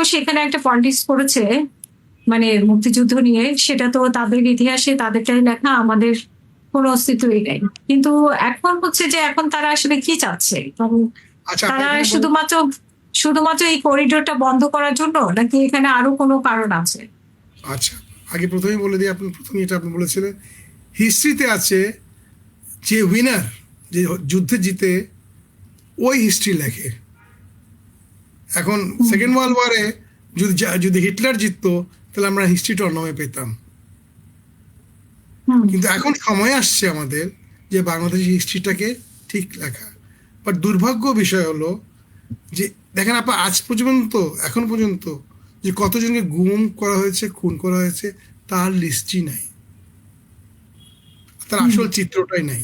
তো সেখানে একটা পলিটিক্স করেছে, মানে মুক্তিযুদ্ধ নিয়ে, সেটা তো তাদের ইতিহাসে তাদেরটাই লেখা, আমাদের কোনো অস্তিত্বই নেই। কিন্তু এখন হচ্ছে যে এখন তারা আসলে কি চাচ্ছে, আচ্ছা, তারা শুধুমাত্র শুধুমাত্র এই করিডোরটা বন্ধ করার জন্য, নাকি এখানে আরো কোনো কারণ আছে? আচ্ছা, আগে প্রথমেই বলে দিই, আপনি প্রথমে এটা আপনি বলেছিলেন হিস্ট্রিতে আছে যে উইনার, যে যুদ্ধে জিতে ওই হিস্ট্রি লেখে। এখন সেকেন্ড ওয়ার্ল্ড ওয়ারে যদি হিটলার জিততো তাহলে আমরা হিস্ট্রিটা অন্যভাবে পেতাম। কিন্তু এখন সময় আসছে আমাদের যে বাংলাদেশি হিস্ট্রিটাকে ঠিক লেখা। বাট দুর্ভাগ্য বিষয় হলো যে দেখেন আপা, আজ পর্যন্ত এখন পর্যন্ত যে কতজনকে গুম করা হয়েছে, খুন করা হয়েছে, তার লিস্টই নাই, তার আসল চিত্রটাই নাই।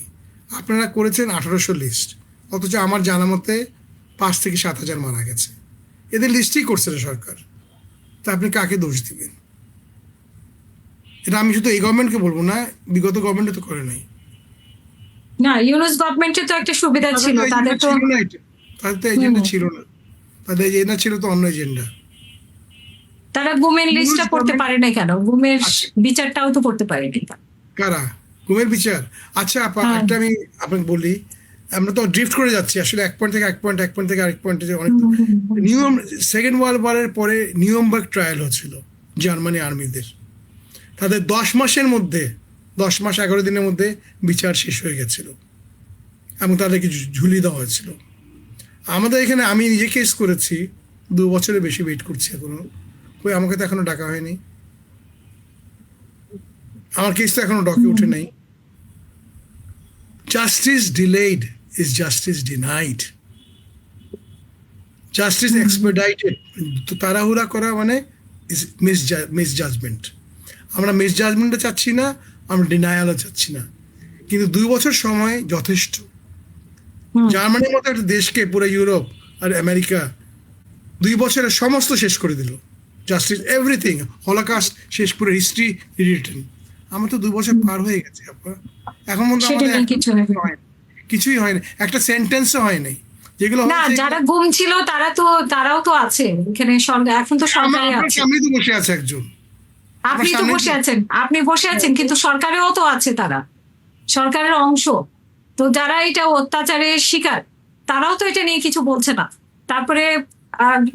আপনারা করেছেন 1800 লিস্ট, অথচ আমার জানা মতে 5 থেকে 7,000 মারা গেছে। এদের লিস্টই করছে না সরকার। তা আপনি কাকে দোষ দিবেন? এটা আমি শুধু এই গভর্নমেন্টকে বলবো না, বিগত গভর্নমেন্টে তো করে নাই। না, ইউনুস গভর্নমেন্টের তো একটা সুবিধা ছিল, তাদের তো তাদের তো এজেন্ডা ছিল না। তাদের এজেন্ডা ছিল তো অন্য এজেন্ডা। তারা গুমের লিস্টটা করতে পারে না কেন? গুমের বিচারটাও তো করতে পারেনি। কারা গুমের বিচার? আচ্ছা আপা, একটা আমি আপনাকে বলি, আমরা তো ড্রিফট করে যাচ্ছি আসলে, এক পয়েন্ট থেকে এক পয়েন্ট, এক পয়েন্ট থেকে আরেক পয়েন্টে অনেক। নিয়ম সেকেন্ড ওয়ার্ল্ড ওয়ারের পরে নিউরেমবার্গ ট্রায়াল হচ্ছিল জার্মানি আর্মিদের। তাদের 10 মাসের মধ্যে, 10 মাস 11 দিনের মধ্যে বিচার শেষ হয়ে গেছিল এবং তাদেরকে ঝুলিয়ে দেওয়া হয়েছিল। আমাদের এখানে আমি নিজে কেস করেছি, 2 বছরের বেশি ওয়েট করছি এখনো। কই, আমাকে তো এখনো ডাকা হয়নি, আমার কেস তো এখনো ডকে উঠে নাই। Justice delayed is justice denied, justice expedited. তো তাড়াহুড়া করা মানে ইজ মিসজাজমেন্ট। আমরা মিসজাজমেন্টও চাচ্ছি না, আমরা ডিনায়ালও চাচ্ছি না। কিন্তু 2 বছর সময় যথেষ্ট। জার্মানির মতো একটা দেশকে পুরো ইউরোপ আর আমেরিকা 2 বছরের সমস্ত শেষ করে দিল। জাস্টিস এভরিথিং, হলোকাস্ট শেষ, পুরো হিস্ট্রি রিটেন। আমার তো 2 বছর পার হয়ে গেছে আপনার, এখন মধ্যে আমাদের কিছুই হয়নি, একটা সেন্টেন্সও হয় নাই। যেগুলো না, যারা গুম ছিল তারাও তো আছে এখানে, এখন তো সরকারে আছে। সামনে তো বসে আছে একজন, আপনি তো বসে আছেন, আপনি বসে আছেন, কিন্তু সরকারেও তো আছে, তারা সরকারের অংশ। তো যারা এটা অত্যাচারের শিকার, তারাও তো এটা নিয়ে কিছু বলছে না। তারপরে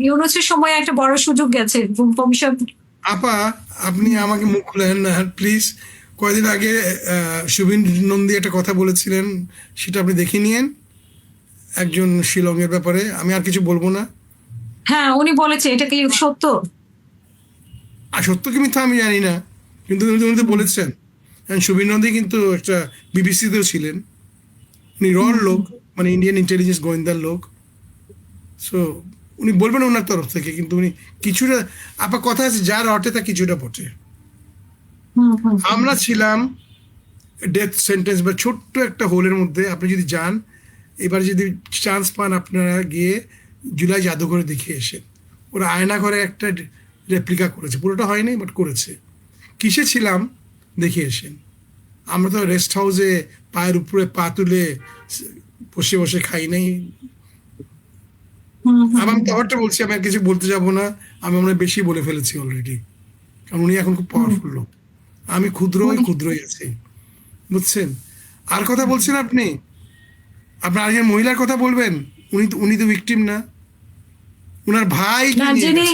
ইউনুসের সময় একটা বড় সুযোগ গেছে, গুম কমিশন। আপা, আপনি আমাকে মুখ খুলেন না প্লিজ। কয়েকদিন আগে শুভিন নন্দী একটা কথা বলেছিলেন, সেটা আপনি দেখে নিয়েন, একজন শিলংয়ের ব্যাপারে। আমি আর কিছু বলবো না। হ্যাঁ, উনি বলেছে, এটা কি সত্য? আর সত্য কি মিথ্যা আমি জানি না, কিন্তু উনি তো বলেছেন। শুভিন নন্দী কিন্তু একটা বিবিসিতেও ছিলেন, উনি রর লোক, মানে ইন্ডিয়ান ইন্টেলিজেন্স গোয়েন্দার লোক। সো উনি বলবেন ওনার তরফ থেকে, কিন্তু উনি কিছুটা, আপনার কথা আছে যার অটে তা কিছুটা বটে। আমরা ছিলাম ডেথ সেন্টেন্স বা ছোট্ট একটা হোলের মধ্যে। আপনি যদি যান, এবার যদি চান্স পান, আপনারা গিয়ে জুলাই জাদুঘরে দেখে এসেন। ওরা আয়না ঘরে একটা রেপ্লিকা করেছে, পুরোটা হয়নি বাট করেছে। কিসে ছিলাম দেখে এসেন। আমরা তো রেস্ট হাউসে পায়ের উপরে পা তুলে বসে বসে খাই নাই। আমি তখনটা বলছি, আমি আর কিছু বলতে যাবো না, আমি আমরা বেশি বলে ফেলেছি অলরেডি, কারণ উনি এখন খুব পাওয়ারফুল লোক, আমি ক্ষুদ্রই আছি, বুঝছেন? আর কথা বলছেন আপনি, আপনার আরেকজন মহিলার কথা বলবেন, উনি তো ভিকটিম না, উনার ভাই না, যিনি